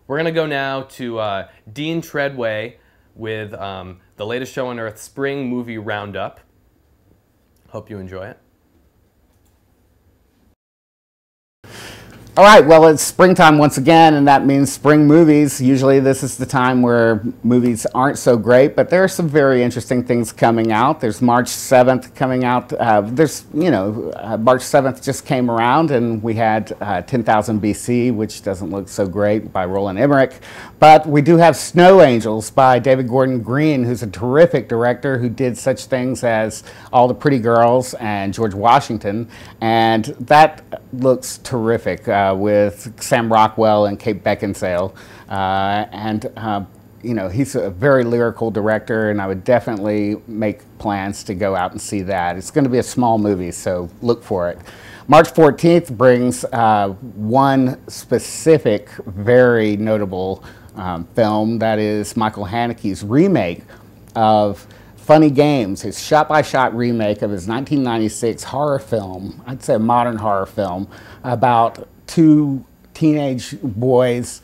We're going to go now to Dean Treadway with the latest show on Earth, Spring Movie Roundup. Hope you enjoy it. All right, well, it's springtime once again, and that means spring movies. Usually this is the time where movies aren't so great, but there are some very interesting things coming out. There's March 7th coming out. March 7th just came around, and we had 10,000 BC, which doesn't look so great, by Roland Emmerich. But we do have Snow Angels by David Gordon Green, who's a terrific director who did such things as All the Pretty Girls and George Washington, and that looks terrific. With Sam Rockwell and Kate Beckinsale, he's a very lyrical director, and I would definitely make plans to go out and see that. It's going to be a small movie, so look for it. March 14th brings one specific, very notable film, that is Michael Haneke's remake of Funny Games, his shot-by-shot remake of his 1996 horror film, I'd say a modern horror film, about two teenage boys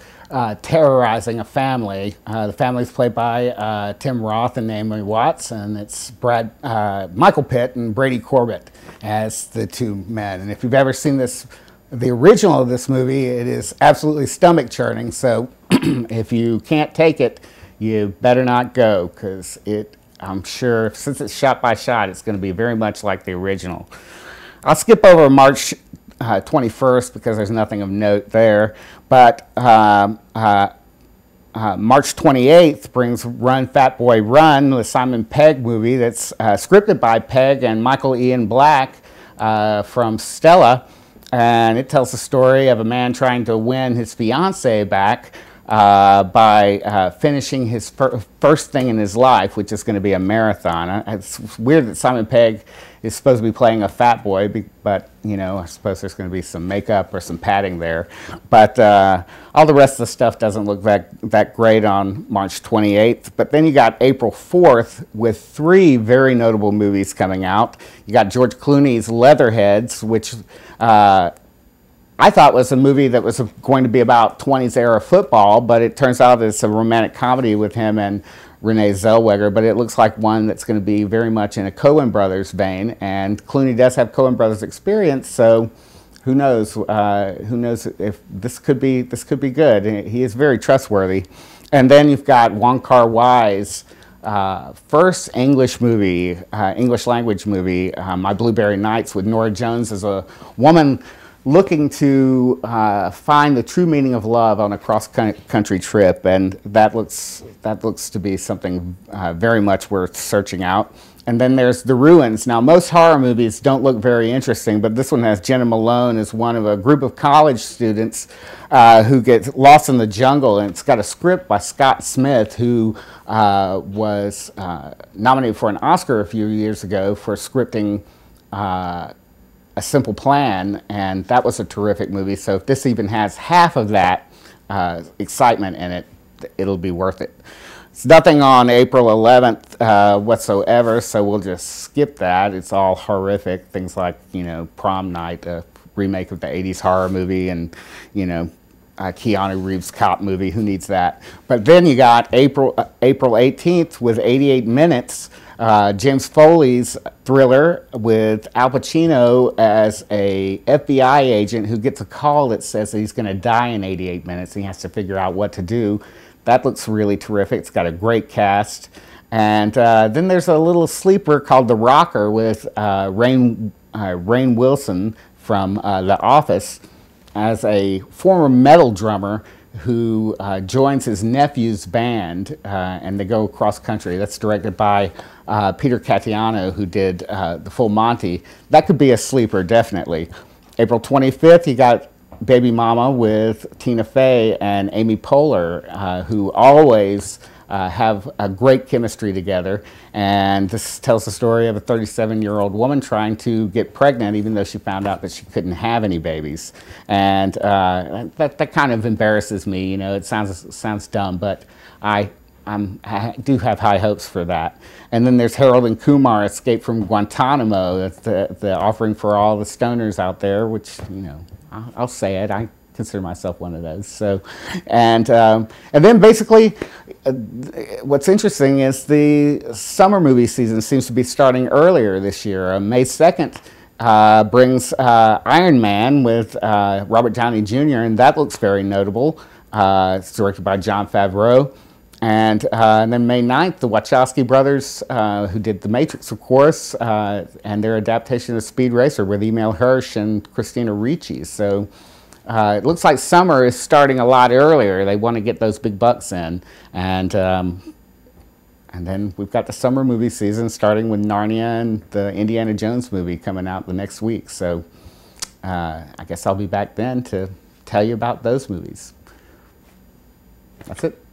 terrorizing a family. The family's played by Tim Roth and Naomi Watts, and it's Michael Pitt and Brady Corbett as the two men. And if you've ever seen the original of this movie, it is absolutely stomach-churning, so if you can't take it, you better not go, because I'm sure, since it's shot-by-shot, it's going to be very much like the original. I'll skip over March 21st because there's nothing of note there, but March 28th brings Run Fat Boy Run, the Simon Pegg movie that's scripted by Pegg and Michael Ian Black from Stella, and it tells the story of a man trying to win his fiancée back by finishing his first thing in his life, which is going to be a marathon. It's weird that Simon Pegg is supposed to be playing a fat boy, but I suppose there's going to be some makeup or some padding there. But all the rest of the stuff doesn't look that great on March 28th. But then you got April 4th with three very notable movies coming out. You got George Clooney's Leatherheads, which I thought was a movie that was going to be about 20s era football, but it turns out it's a romantic comedy with him and Renee Zellweger, but it looks like one that's going to be very much in a Coen Brothers vein, and Clooney does have Coen Brothers experience, so who knows? Who knows if this could be good? He is very trustworthy. And then you've got Wong Kar-wai's first English movie, English language movie, My Blueberry Nights, with Norah Jones as a woman looking to find the true meaning of love on a cross-country trip, and that looks to be something very much worth searching out. And then there's The Ruins. Now, most horror movies don't look very interesting, but this one has Jenna Malone as one of a group of college students who get lost in the jungle, and it's got a script by Scott Smith, who was nominated for an Oscar a few years ago for scripting A Simple Plan, and that was a terrific movie. So if this even has half of that excitement in it, it'll be worth it. It's nothing on April 11th whatsoever, so we'll just skip that. It's all horrific. Things like, Prom Night, a remake of the 80s horror movie, and, Keanu Reeves' cop movie. Who needs that? But then you got April 18th with 88 Minutes, James Foley's thriller with Al Pacino as a FBI agent who gets a call that says that he's going to die in 88 minutes, and he has to figure out what to do. That looks really terrific. It's got a great cast. And then there's a little sleeper called The Rocker with Rainn Wilson from The Office as a former metal drummer who joins his nephew's band, and they go cross country. That's directed by Peter Cattiano, who did The Full Monty. That could be a sleeper, definitely. April 25th, you got Baby Mama with Tina Fey and Amy Poehler, who always have a great chemistry together. And this tells the story of a 37-year-old woman trying to get pregnant, even though she found out that she couldn't have any babies. And that kind of embarrasses me. It sounds dumb, but I do have high hopes for that. And then there's Harold and Kumar, Escape from Guantanamo. That's the offering for all the stoners out there, which, I'll say it. I consider myself one of those. So, and then basically, what's interesting is the summer movie season seems to be starting earlier this year. May 2nd brings Iron Man with Robert Downey Jr., and that looks very notable. It's directed by Jon Favreau. And then May 9th, the Wachowski brothers, who did The Matrix, of course, and their adaptation of Speed Racer with Emile Hirsch and Christina Ricci. So it looks like summer is starting a lot earlier. They want to get those big bucks in. And then we've got the summer movie season starting with Narnia and the Indiana Jones movie coming out the next week. So I guess I'll be back then to tell you about those movies. That's it.